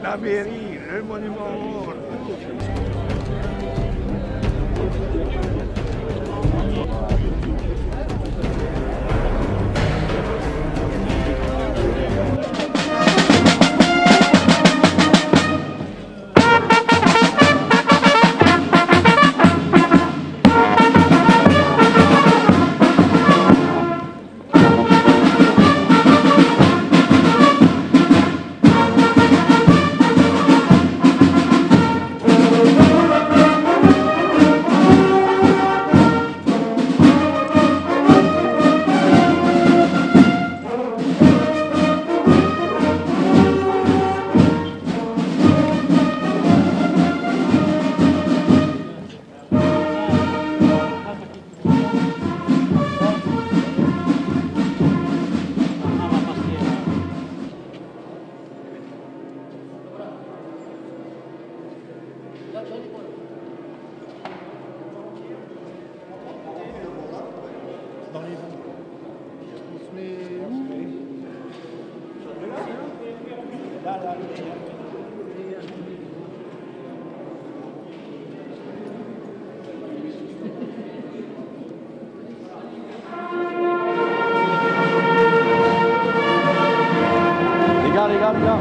la mairie, le monument. Dans les vents. On se met où? Là. Les gars.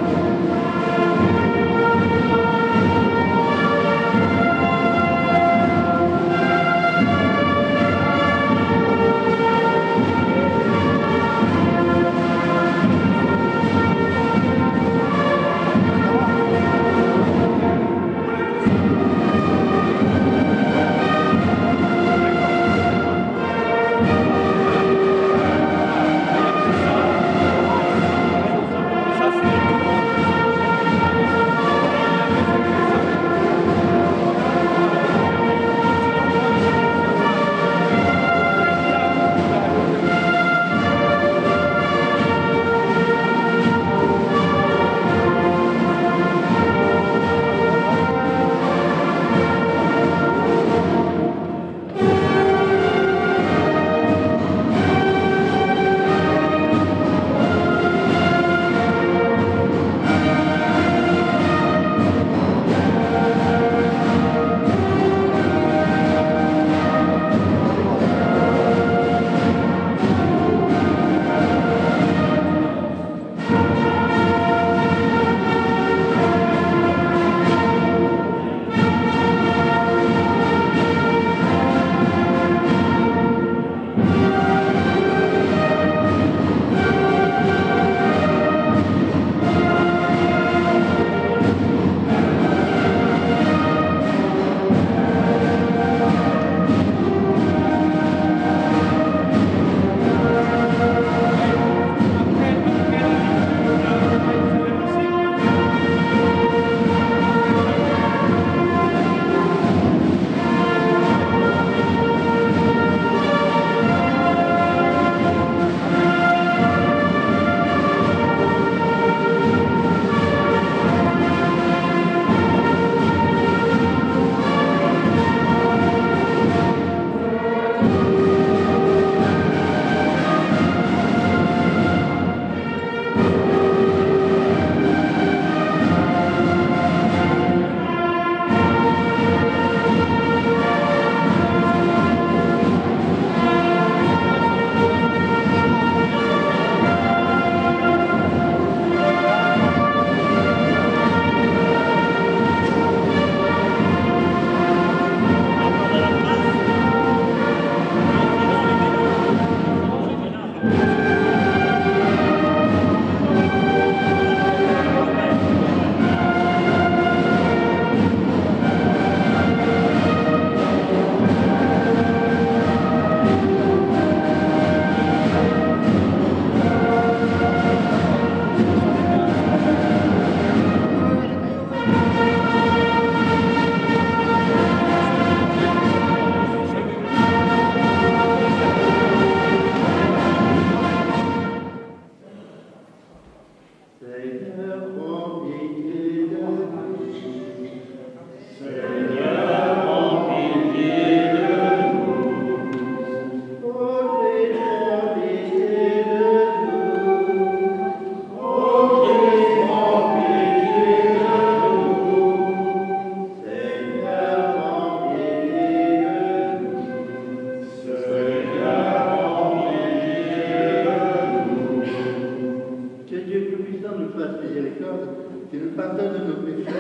qui nous pardonne nos péchés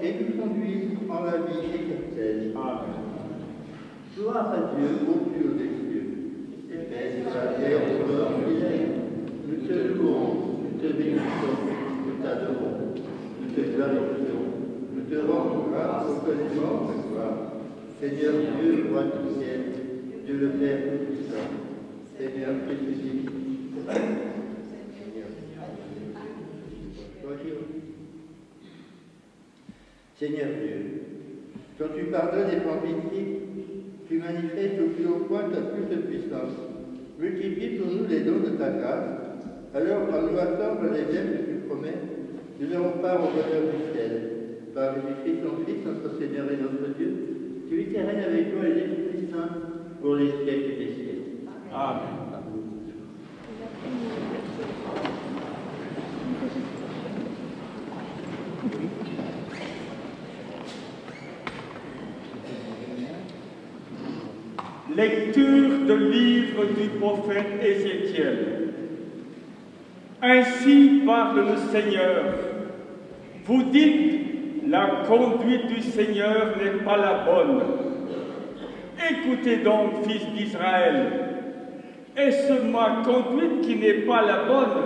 et nous conduise en la vie éternelle. Amen. Gloire à Dieu au plus haut des cieux, et paix sur la terre aux hommes fidèles. Nous te louons, nous te bénissons, nous t'adorons, nous te glorifions, nous te rendons grâce au connaissement ce soir. Seigneur Dieu, roi du ciel, Dieu le Père Tout-Puissant, Seigneur Jésus-Christ, Seigneur Dieu, quand tu pardonnes et prends pitié, tu manifestes au plus haut point ta toute puissance. Multiplie pour nous les dons de ta grâce. Alors, quand nous attendons les biens que tu promets, nous aurons part au bonheur du ciel. Par Jésus-Christ, ton Fils, notre Seigneur et notre Dieu, tu vis et règnes avec toi et l'Esprit Saint pour les siècles des siècles. Amen. Lecture du livre du prophète Ézéchiel. Ainsi parle le Seigneur. Vous dites, la conduite du Seigneur n'est pas la bonne. Écoutez donc, fils d'Israël. Est-ce ma conduite qui n'est pas la bonne?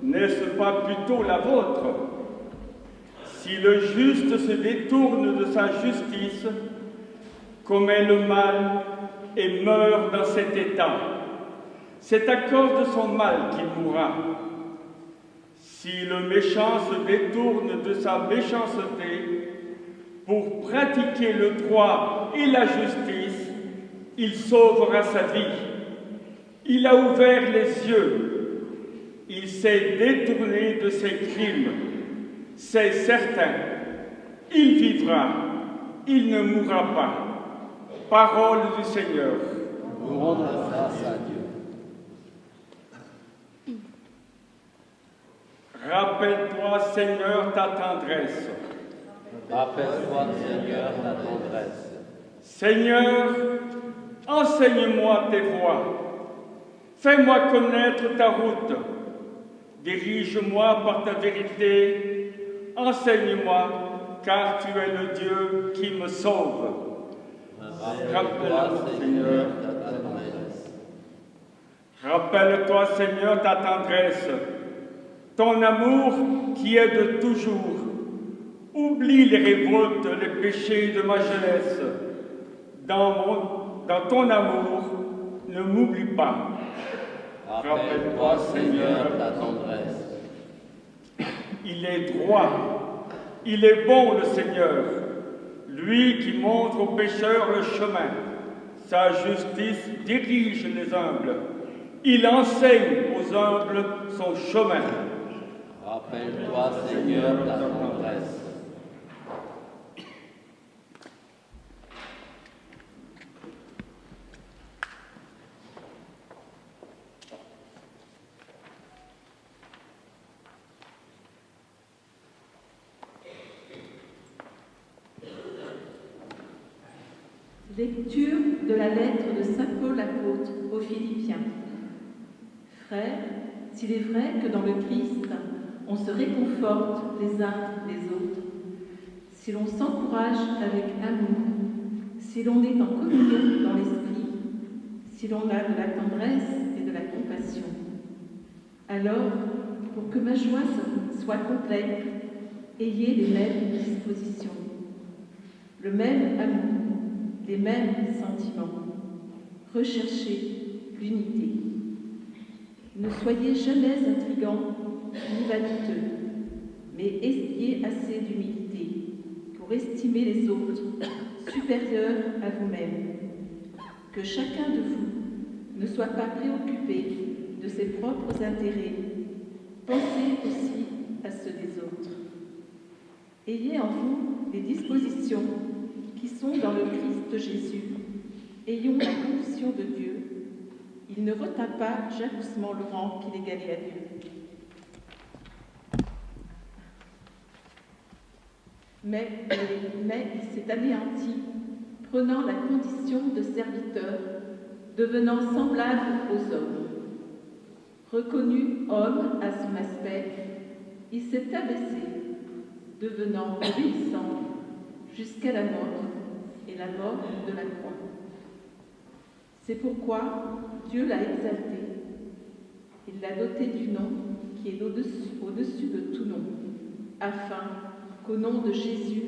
N'est-ce pas plutôt la vôtre? Si le juste se détourne de sa justice, commet le mal et meurt dans cet état, c'est à cause de son mal qu'il mourra. Si le méchant se détourne de sa méchanceté pour pratiquer le droit et la justice, il sauvera sa vie. Il a ouvert les yeux. Il s'est détourné de ses crimes. C'est certain. Il vivra. Il ne mourra pas. Parole du Seigneur. Nous rendons grâce à Dieu. Rappelle-toi, Seigneur, ta tendresse. Rappelle-toi, Seigneur, ta tendresse. Seigneur, enseigne-moi tes voies. Fais-moi connaître ta route. Dirige-moi par ta vérité. Enseigne-moi, car tu es le Dieu qui me sauve. Rappelle-toi, Seigneur, ta tendresse. Rappelle-toi, Seigneur, ta tendresse, ton amour qui est de toujours. Oublie les révoltes, les péchés de ma jeunesse. Dans ton amour, ne m'oublie pas. Rappelle-toi, Seigneur, ta tendresse. Il est droit, il est bon le Seigneur, lui qui montre aux pécheurs le chemin. Sa justice dirige les humbles. Il enseigne aux humbles son chemin. Rappelle-toi, Seigneur, ta tendresse. Lecture de la lettre de saint Paul apôtre aux Philippiens. Frères, s'il est vrai que dans le Christ, on se réconforte les uns les autres, si l'on s'encourage avec amour, si l'on est en communion dans l'esprit, si l'on a de la tendresse et de la compassion, alors, pour que ma joie soit complète, ayez les mêmes dispositions, le même amour, les mêmes sentiments. Recherchez l'unité. Ne soyez jamais intrigants ni vaniteux, mais ayez assez d'humilité pour estimer les autres supérieurs à vous-même. Que chacun de vous ne soit pas préoccupé de ses propres intérêts. Pensez aussi à ceux des autres. Ayez en vous les dispositions qui sont dans le Christ Jésus. Ayons la confiance de Dieu. Il ne retint pas jalousement le rang qu'il égalait à Dieu. Mais il s'est anéanti, prenant la condition de serviteur, devenant semblable aux hommes. Reconnu homme à son aspect, il s'est abaissé, devenant obéissant jusqu'à la mort et la mort de la croix. C'est pourquoi Dieu l'a exalté. Il l'a doté du nom qui est au-dessus de tout nom, afin qu'au nom de Jésus,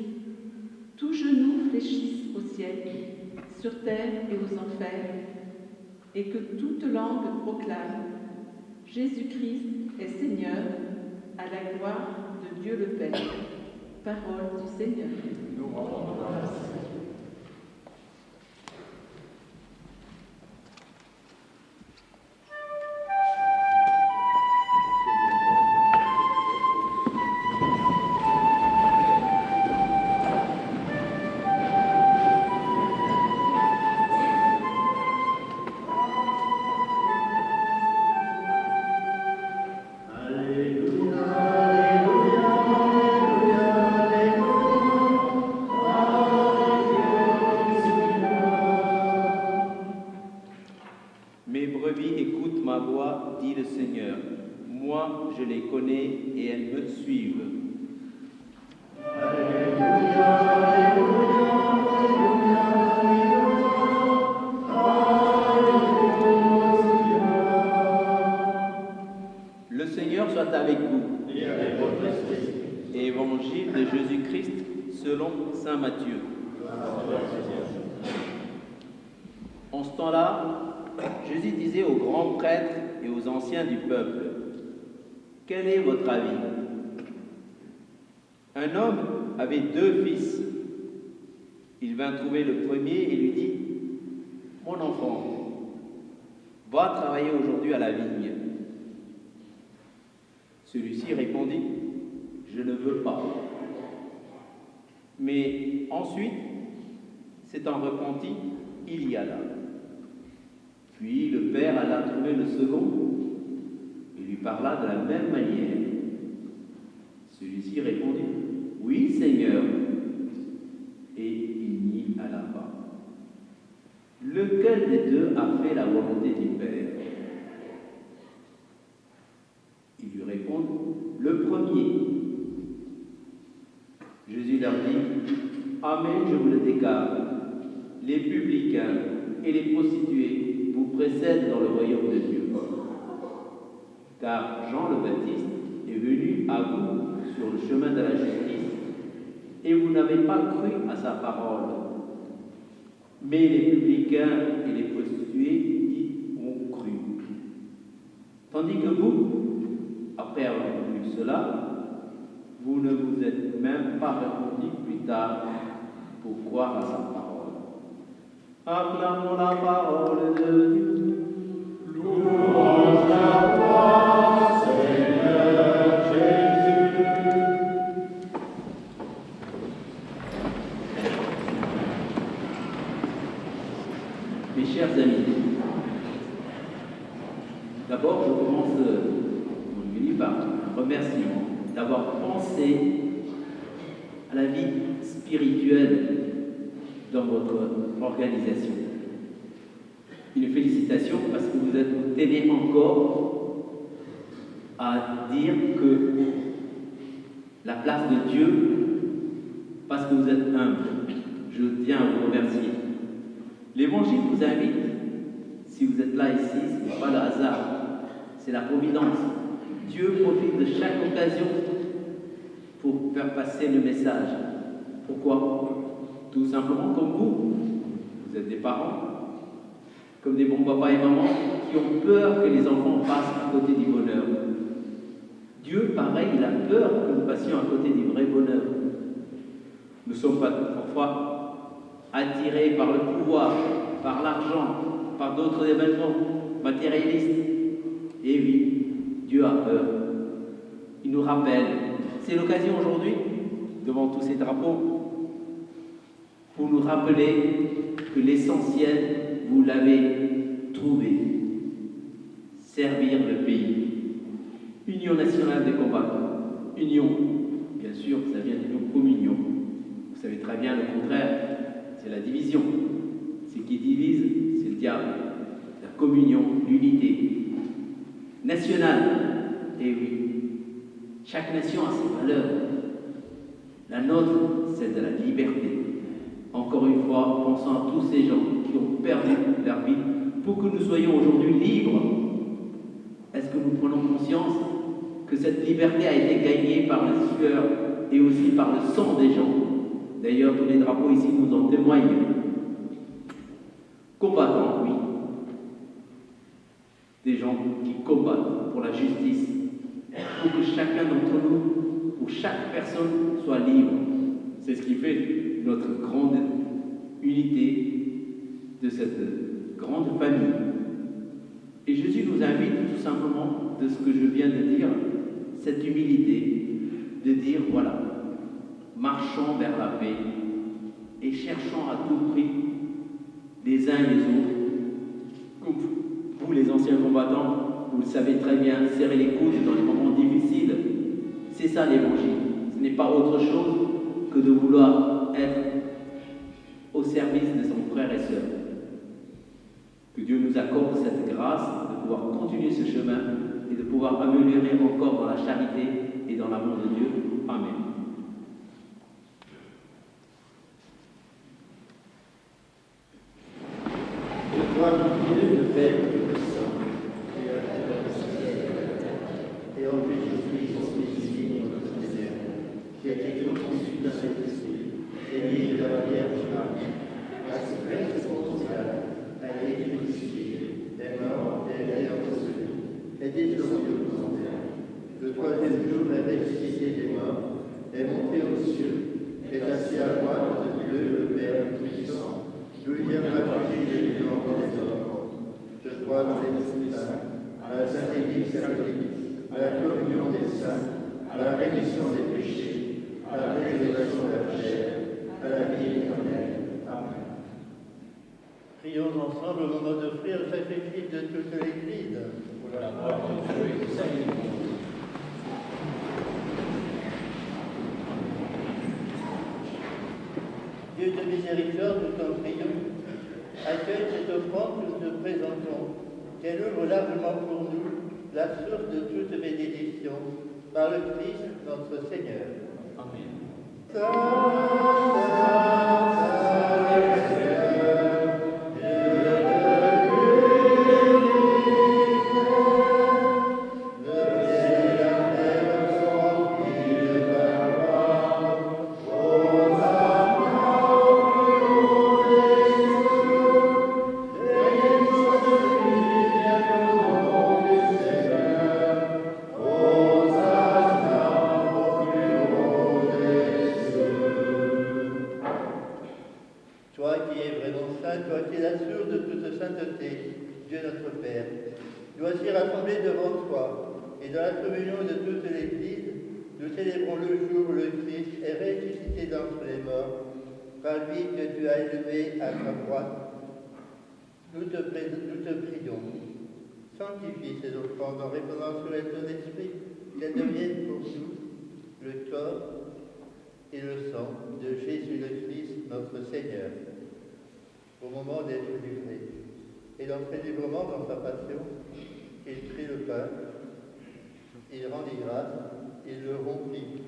tout genou fléchisse au ciel, sur terre et aux enfers, et que toute langue proclame: Jésus-Christ est Seigneur, à la gloire de Dieu le Père. Parole du Seigneur. Mes brebis écoutent ma voix, dit le Seigneur. Moi, je les connais et elles me suivent. Le Seigneur soit avec vous. Et avec votre esprit. Évangile de Jésus-Christ selon saint Matthieu. En ce temps-là, Jésus disait aux grands prêtres et aux anciens du peuple: quel est votre avis? Un homme avait 2 fils. Il vint trouver le premier et lui dit: mon enfant, va travailler aujourd'hui à la vigne. Celui-ci répondit: je ne veux pas. Mais ensuite, s'étant repenti, il y alla. Puis le père alla trouver le second et lui parla de la même manière. Celui-ci répondit: oui, Seigneur. Et il n'y alla pas. Lequel des 2 a fait la volonté du Père? Ils lui répondent: le premier. Jésus leur dit: amen, je vous le déclare, les publicains et les prostituées vous précèdent dans le royaume de Dieu. Car Jean le Baptiste est venu à vous sur le chemin de la justice, et vous n'avez pas cru à sa parole. Mais les publicains et les prostituées y ont cru. Tandis que vous, après avoir vu cela, vous ne vous êtes même pas répondu plus tard pour croire à sa parole. Acclamons la parole de Dieu. Louange à toi, Seigneur Jésus. Mes chers amis, d'abord je commence mon livre par un remerciement d'avoir pensé à la vie spirituelle dans votre organisation. Une félicitation parce que vous tenez encore à dire que la place de Dieu, parce que vous êtes humble, je tiens à vous remercier. L'Évangile vous invite, si vous êtes là ici, ce n'est pas le hasard, c'est la providence. Dieu profite de chaque occasion pour faire passer le message. Pourquoi? Tout simplement comme vous êtes des parents, comme des bons papas et mamans qui ont peur que les enfants passent à côté du bonheur. Dieu, pareil, il a peur que nous passions à côté du vrai bonheur. Nous sommes parfois attirés par le pouvoir, par l'argent, par d'autres événements matérialistes. Et oui, Dieu a peur. Il nous rappelle. C'est l'occasion aujourd'hui, devant tous ces drapeaux, pour nous rappeler que l'essentiel, vous l'avez trouvé. Servir le pays. Union nationale des combattants. Union, bien sûr, ça vient du mot communion. Vous savez très bien le contraire, c'est la division. Ce qui divise, c'est le diable. La communion, l'unité. Nationale, et oui. Chaque nation a ses valeurs. La nôtre, c'est de la liberté. Encore une fois, pensons à tous ces gens qui ont perdu leur vie pour que nous soyons aujourd'hui libres. Est-ce que nous prenons conscience que cette liberté a été gagnée par la sueur et aussi par le sang des gens? D'ailleurs, tous les drapeaux ici nous en témoignent. Combattants, oui. Des gens qui combattent pour la justice, pour que chacun d'entre nous, pour chaque personne, soit libre. C'est ce qui fait notre grande unité de cette grande famille. Et Jésus nous invite tout simplement, de ce que je viens de dire, cette humilité, de dire, voilà, marchons vers la paix et cherchons à tout prix les uns et les autres. Comme vous, les anciens combattants, vous le savez très bien, serrer les coudes dans les moments difficiles, c'est ça l'évangile. Ce n'est pas autre chose que de vouloir être au service de son frère et sœur. Que Dieu nous accorde cette grâce de pouvoir continuer ce chemin et de pouvoir améliorer encore dans la charité et dans l'amour de Dieu. Amen. Je crois en Dieu, le Père Tout-Puissant, Créateur du ciel et en Jésus-Christ, son Fils unique, notre Seigneur, qui a été conçu dans cet esprit, et né de la Vierge Marie, a souffert spontanément, a été crucifié, est mort et est ressuscité, est descendu au trône. Le troisième jour est ressuscité des morts, est monté aux cieux, est assis à droite de Dieu, le Père Tout-Puissant, d'où il viendra juger les vivants et les morts. Je crois dans l'Esprit Saint, à la Sainte Église catholique, à la communion des saints, à la rémission des péchés, à la résurrection de la chair, à la vie éternelle. Amen. Prions ensemble au moment d'offrir le sacrifice de toute l'Église. Pour la gloire de Dieu et du salut du monde. Dieu de miséricorde, nous t'en prions, accueille cette offrande que nous te présentons, qu'elle ouvre largement pour nous la source de toute bénédiction, par le Christ notre Seigneur. Amen. Dieu notre Père, nous voici rassemblés devant toi, et dans la communion de toute l'Église, nous célébrons le jour où le Christ est ressuscité d'entre les morts, par lui que tu as élevé à ta droite. Nous te prions, sanctifie ces offrandes en répandant sur elles ton esprit, qu'elles deviennent pour nous le corps et le sang de Jésus le Christ, notre Seigneur. Au moment d'être livré et d'entrer librement dans sa passion, il prit le pain, il rendit grâce, il le rompit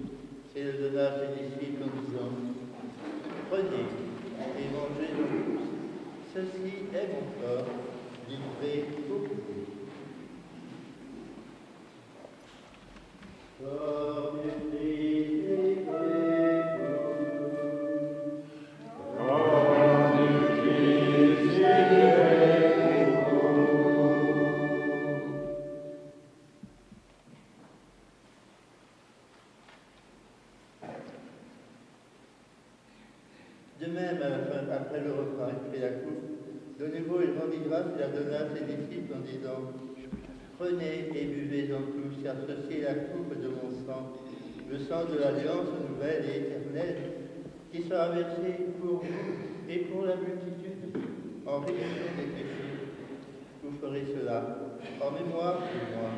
et le donna à ses disciples en disant : Prenez et mangez de tous, ceci est mon corps, livré pour vous. Corps du Christ livré pour vous. Corps du Christ livré pour vous. De même, à la fin, après le repas, il prit la coupe. De nouveau, il rendit grâce et la donna à ses disciples en disant : Prenez et buvez-en tous, car ceci est la coupe de mon sang, le sang de l'alliance nouvelle et éternelle, qui sera versé pour vous et pour la multitude, en rémission des péchés. Vous ferez cela en mémoire de moi.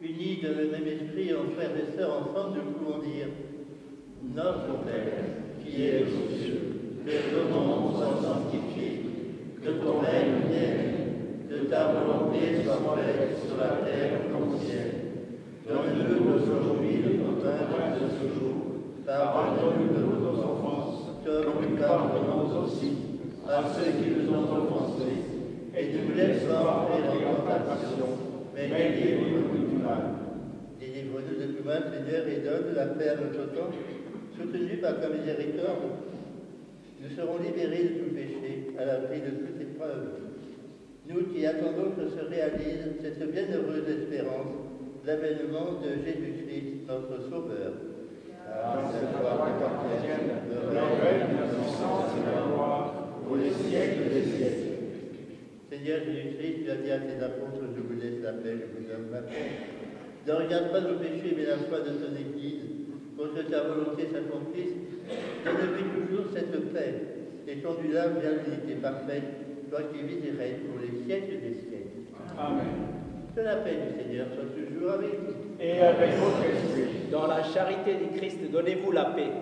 Unis dans le même esprit, en frères et sœurs, ensemble, nous pouvons dire Notre Père, qui es aux cieux, que ton nom soit sanctifié, que ton règne vienne, que ta volonté soit faite sur la terre comme au ciel. Donne-nous aujourd'hui notre pain de ce jour. Pardonne-nous de nos offenses, comme nous pardonnons aussi à ceux qui nous ont offensés. Et ne nous laisse pas entrer en tentation, mais délivre-nous du mal. Délivre-nous de tout mal, Seigneur, et donne la paix à notre temps. Soutenus par ta miséricorde, nous serons libérés de tout péché, à l'abri de toute épreuve. Nous qui attendons que se réalise cette bienheureuse espérance, l'avènement de Jésus-Christ, notre Sauveur. Car c'est toi qui t'appartienne, le règne, la puissance et la gloire, pour les siècles des siècles. Seigneur Jésus-Christ, tu as dit à tes apôtres, je vous laisse la paix, je vous donne ma paix. Ne regarde pas nos péchés, mais la foi de ton Église. Pour que ta volonté s'accomplisse, donne-lui toujours cette paix, et conduis-la vers l'unité parfaite, toi qui vis et règnes pour les siècles des siècles. Amen. Que la paix du Seigneur soit toujours avec vous. Et avec votre esprit. Dans la charité du Christ, donnez-vous la paix.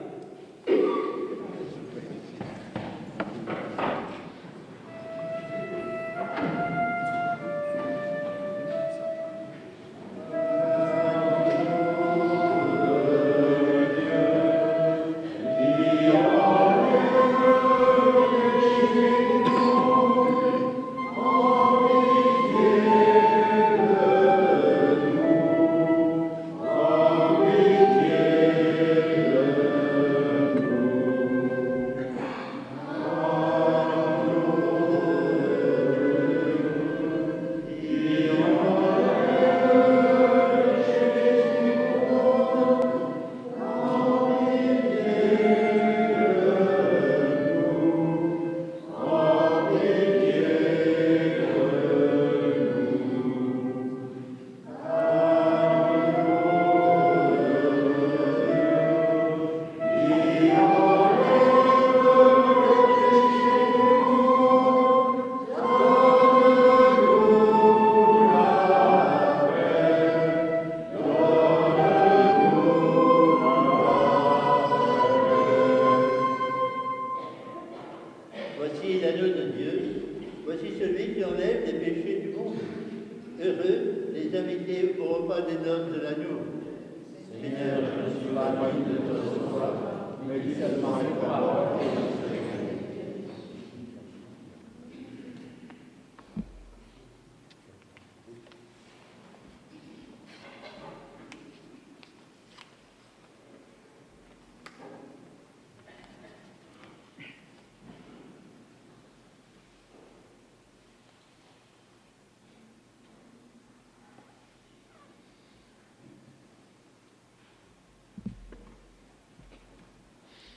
Voici l'agneau de Dieu, voici celui qui enlève les péchés du monde. Heureux les invités au repas des noces de l'agneau. Seigneur, je ne suis pas digne de te recevoir, mais dis seulement une parole et je serai guéri.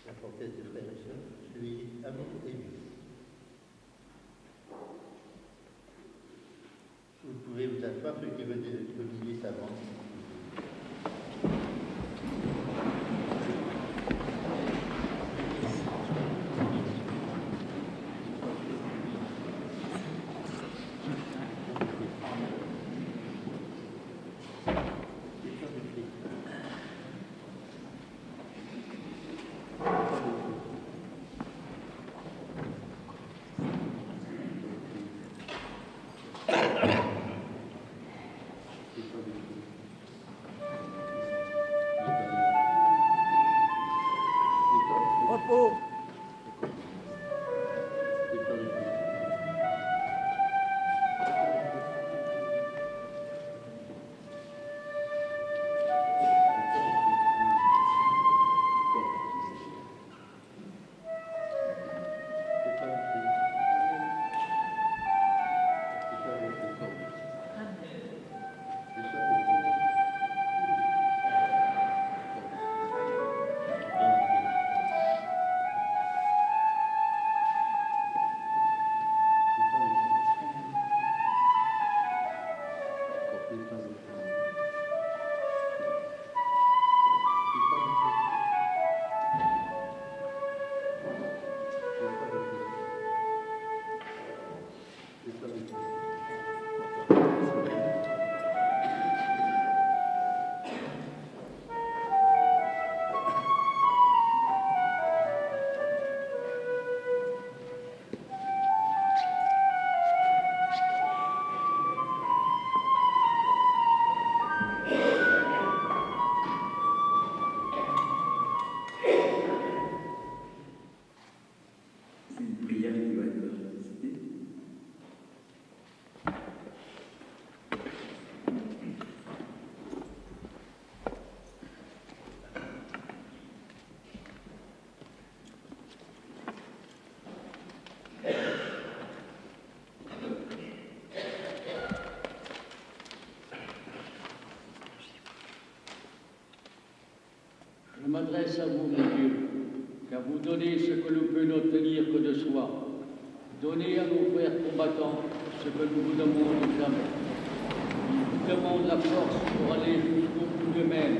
Apportez tes frères et sœurs, celui Je m'adresse à vous, mon Dieu, car vous donnez ce que l'on peut n'obtenir que de soi. Donnez à nos frères combattants ce que nous vous demandons jamais. Ils vous demandent la force pour aller jusqu'au bout d'eux-mêmes,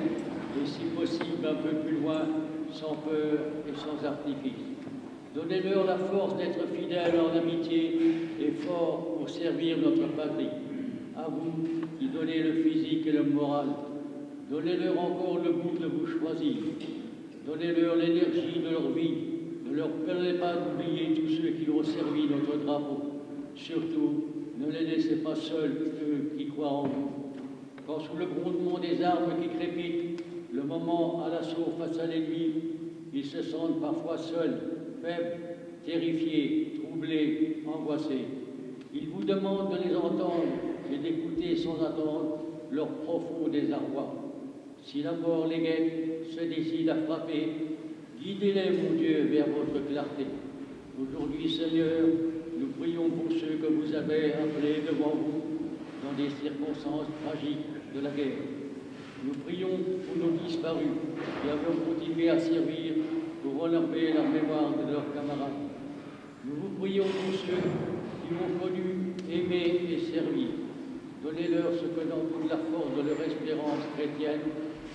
et si possible un peu plus loin, sans peur et sans artifice. Donnez-leur la force d'être fidèles en amitié et forts pour servir notre patrie. À vous qui donnez le physique et le moral, donnez-leur encore le goût de vous choisir. Donnez-leur l'énergie de leur vie. Ne leur permettez pas d'oublier tous ceux qui ont servi notre drapeau. Surtout, ne les laissez pas seuls, eux qui croient en vous. Quand sous le grondement des armes qui crépitent, le moment à l'assaut face à l'ennemi, ils se sentent parfois seuls, faibles, terrifiés, troublés, angoissés. Ils vous demandent de les entendre et d'écouter sans attendre leur profond désarroi. Si la mort les guette, se décide à frapper, guidez-les, mon Dieu, vers votre clarté. Aujourd'hui, Seigneur, nous prions pour ceux que vous avez appelés devant vous dans des circonstances tragiques de la guerre. Nous prions pour nos disparus qui avons continué à servir pour honorer la mémoire de leurs camarades. Nous vous prions pour ceux qui ont connu, aimé et servi. Donnez-leur ce que dans toute la force de leur espérance chrétienne,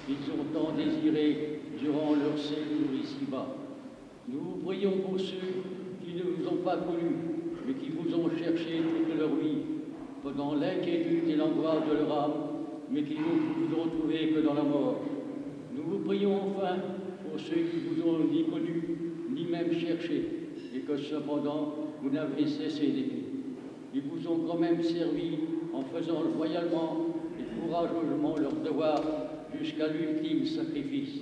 ils ont tant désiré durant leur séjour ici-bas. Nous vous prions pour ceux qui ne vous ont pas connus, mais qui vous ont cherché toute leur vie, pendant l'inquiétude et l'angoisse de leur âme, mais qui ne vous ont trouvé que dans la mort. Nous vous prions enfin pour ceux qui vous ont ni connus, ni même cherchés, et que cependant vous n'avez cessé d'aimer. Ils vous ont quand même servi en faisant loyalement et courageusement leur devoir jusqu'à l'ultime sacrifice.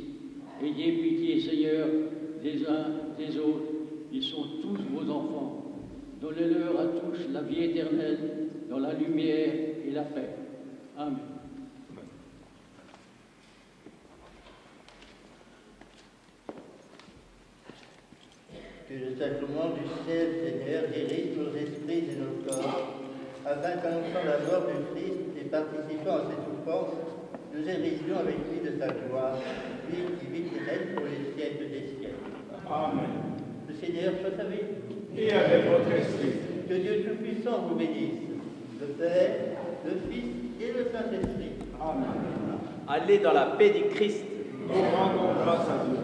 Ayez pitié, Seigneur, des uns, des autres, ils sont tous vos enfants. Donnez-leur à tous la vie éternelle dans la lumière et la paix. Amen. Que le sacrement du ciel, Seigneur, guérisse nos esprits et nos corps, afin qu'annonçant la mort du Christ et participant à ses souffrances, nous héritions avec lui de sa gloire, lui qui vit et règne pour les siècles des siècles. Amen. Le Seigneur soit avec vous. Et avec votre esprit. Que Dieu Tout-Puissant vous bénisse, le Père, le Fils et le Saint-Esprit. Amen. Allez dans la paix du Christ. Nous rendons grâce à Dieu.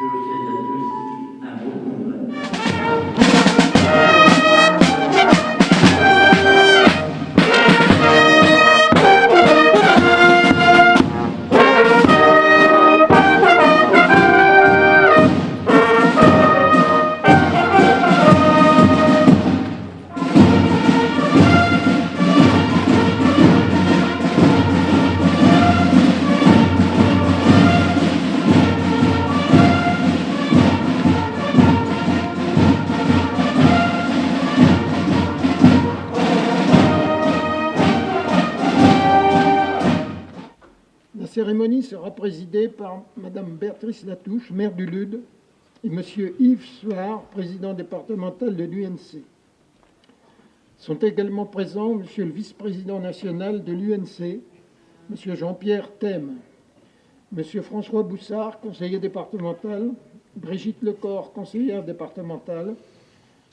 Je vous souhaite à tous un beau congrès. La cérémonie sera présidée par Madame Béatrice Latouche, maire du Lude, et Monsieur Yves Soir, président départemental de l'UNC. Sont également présents Monsieur le vice-président national de l'UNC, Monsieur Jean-Pierre Thème, Monsieur François Boussard, conseiller départemental, Brigitte Lecor, conseillère départementale,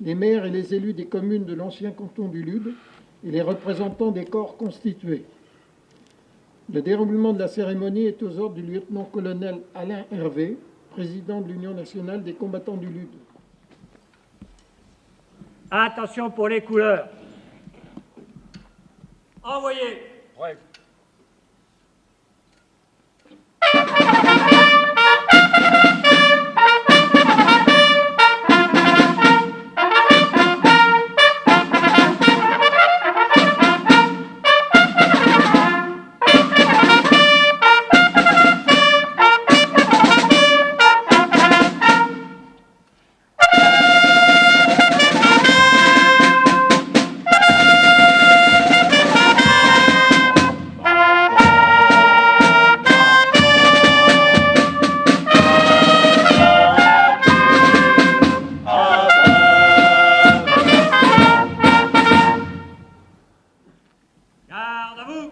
les maires et les élus des communes de l'ancien canton du Lude et les représentants des corps constitués. Le déroulement de la cérémonie est aux ordres du lieutenant-colonel Alain Hervé, président de l'Union nationale des combattants du Lude. Attention pour les couleurs. Envoyez. Ouais. Garde à vous.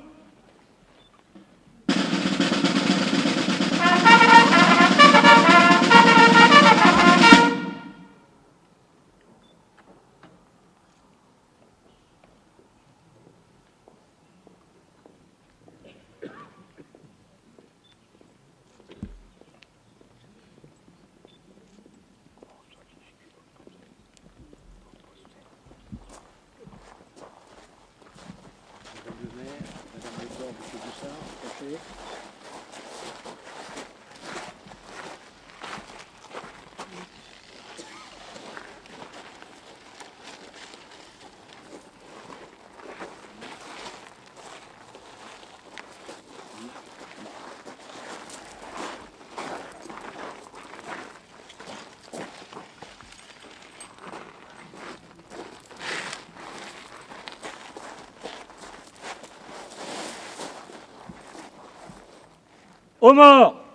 Aux morts!